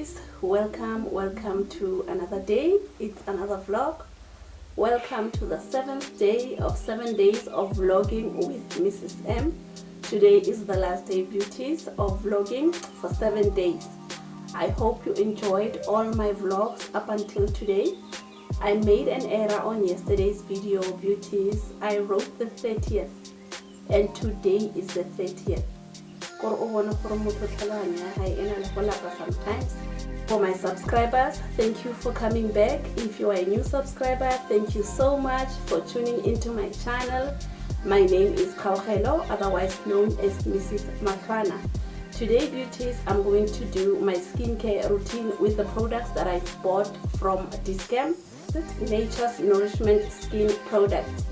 beauties, welcome to another day. It's another vlog. Welcome to the 7th day of 7 days of vlogging with Mrs. M. Today is the last day, beauties, of vlogging for 7 days. I hope you enjoyed all my vlogs up until today. I made an error on yesterday's video, beauties. I wrote the 30th and today is the 30th. Sometimes. For my subscribers, thank you for coming back. If you are a new subscriber, thank you so much for tuning into my channel. My name is Kaugelo, otherwise known as Mrs. Matrana. Today, beauties, I'm going to do my skincare routine with the products that I bought from Discam, Nature's Nourishment skin products.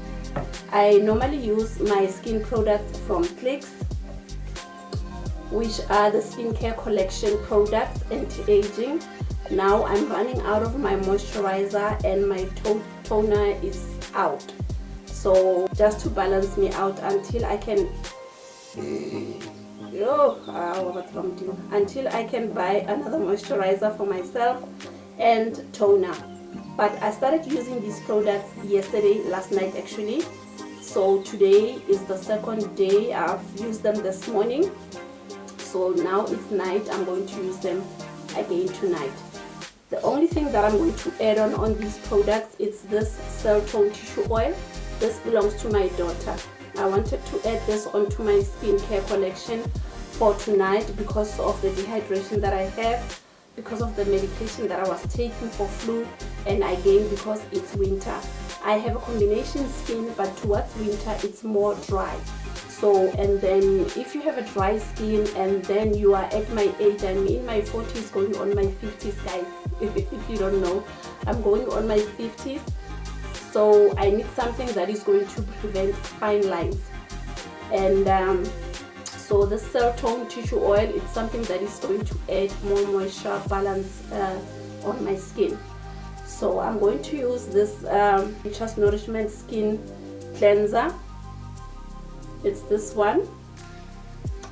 I normally use my skin products from Clicks, which are the skincare collection products, anti-aging. Now I'm running out of my moisturizer and my toner is out. So just to balance me out until I can until I can buy another moisturizer for myself and toner. But I started using these products last night actually. So today is the second day. I've used them this morning. So now it's night, I'm going to use them again tonight. The only thing that I'm going to add on these products is this cell tone tissue oil. This belongs to my daughter. I wanted to add this onto my skincare collection for tonight because of the dehydration that I have, because of the medication that I was taking for flu, and again because it's winter. I have a combination skin, but towards winter it's more dry. So, and then if you have a dry skin and then you are at my age, I'm in my 40s going on my 50s, guys. If you don't know, I'm going on my 50s. So I need something that is going to prevent fine lines. And so the cell tone tissue oil, it's something that is going to add more moisture balance on my skin. So I'm going to use this Nature's Nourishment skin cleanser. It's this one.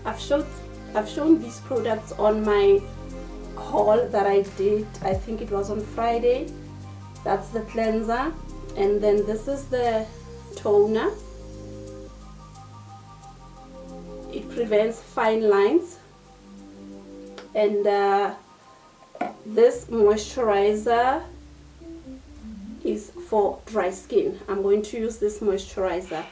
I've shown these products on my haul that I did. I think it was on Friday. That's the cleanser, and then this is the toner. It prevents fine lines, and this moisturizer is for dry skin. I'm going to use this moisturizer.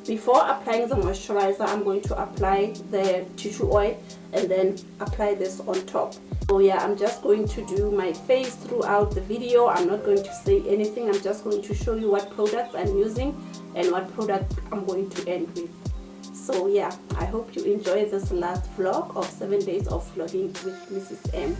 Before applying the moisturizer, I'm going to apply the tissue oil and then apply this on top. So yeah, I'm just going to do my face throughout the video. I'm not going to say anything. I'm just going to show you what products I'm using and what product I'm going to end with. So yeah, I hope you enjoy this last vlog of 7 days of vlogging with Mrs. M.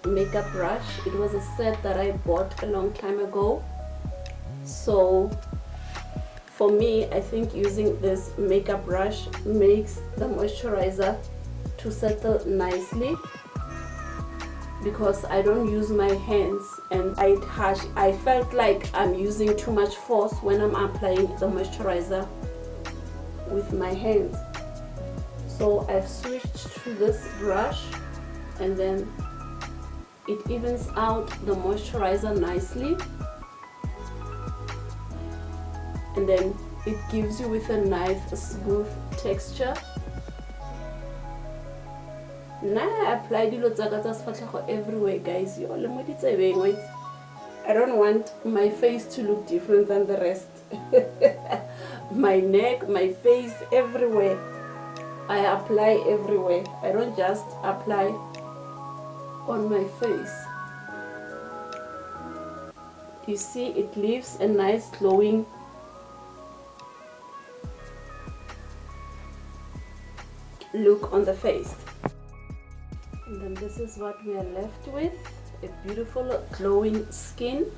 makeup brush. It was a set that I bought a long time ago. So for me, I think using this makeup brush makes the moisturizer to settle nicely, because I don't use my hands and I felt like I'm using too much force when I'm applying the moisturizer with my hands. So I've switched to this brush, and then it evens out the moisturizer nicely, and then it gives you with a nice smooth texture. Now I applied it everywhere, guys. I don't want my face to look different than the rest. My neck, my face, everywhere. I apply everywhere. I don't just apply on my face. You see, it leaves a nice glowing look on the face. And then this is what we are left with, a beautiful glowing skin.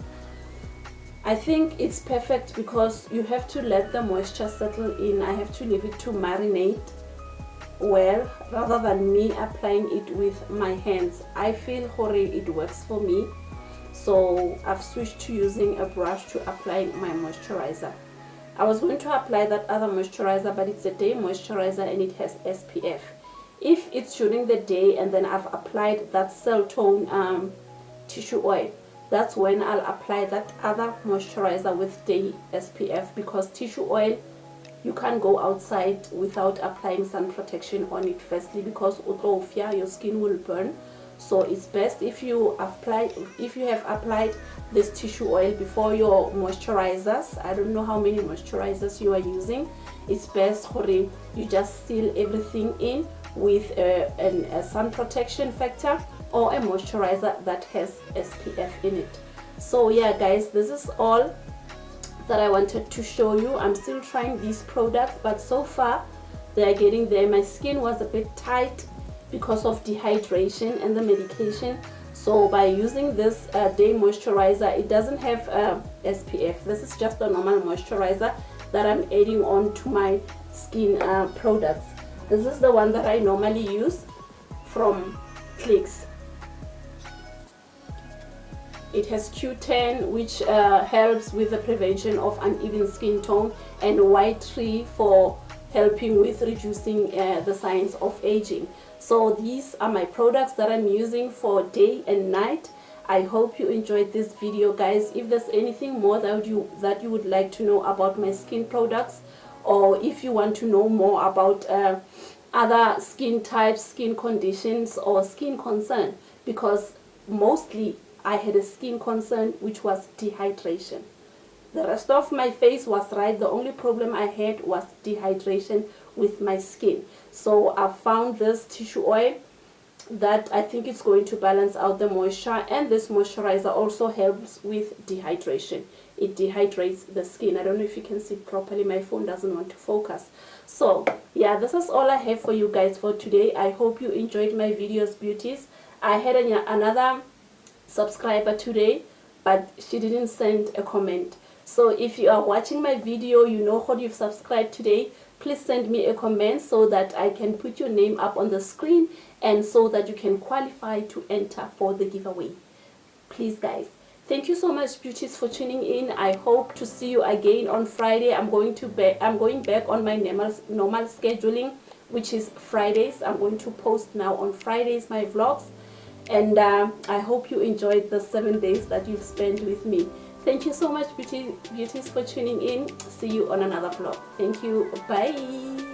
I think it's perfect because you have to let the moisture settle in. I have to leave it to marinate well rather than me applying it with my hands. I feel it works for me, so I've switched to using a brush to apply my moisturizer. I was going to apply that other moisturizer, but it's a day moisturizer and it has SPF. If it's during the day and then I've applied that cell tone tissue oil, that's when I'll apply that other moisturizer with day SPF, because tissue oil, you can't go outside without applying sun protection on it firstly, because your skin will burn. So it's best if you have applied this tissue oil before your moisturizers. I don't know how many moisturizers you are using. It's best you just seal everything in with a sun protection factor or a moisturizer that has SPF in it. So yeah, guys, this is all that I wanted to show you. I'm still trying these products, but so far they are getting there. My skin was a bit tight because of dehydration and the medication. So by using this day moisturizer, it doesn't have SPF. This is just a normal moisturizer that I'm adding on to my skin products. This is the one that I normally use from Clicks. It has Q10, which helps with the prevention of uneven skin tone, and white tree for helping with reducing the signs of aging. So these are my products that I'm using for day and night. I hope you enjoyed this video, guys. If there's anything more that you would like to know about my skin products, or if you want to know more about other skin types, skin conditions, or skin concern, because mostly I had a skin concern which was dehydration. The rest of my face was right. The only problem I had was dehydration with my skin. So I found this tissue oil that I think it's going to balance out the moisture, and this moisturizer also helps with dehydration. It dehydrates the skin. I don't know if you can see properly. My phone doesn't want to focus. So yeah, this is all I have for you guys for today. I hope you enjoyed my videos, beauties. I had another subscriber today, but she didn't send a comment. So if you are watching my video, you know how you've subscribed today, please send me a comment so that I can put your name up on the screen, and so that you can qualify to enter for the giveaway. Please, guys. Thank you so much, beauties, for tuning in. I hope to see you again on Friday. I'm going back on my normal scheduling, which is Fridays. I'm going to post now on Fridays my vlogs, and I hope you enjoyed the 7 days that you've spent with me. Thank you so much, beauties, for tuning in. See you on another vlog. Thank you. Bye.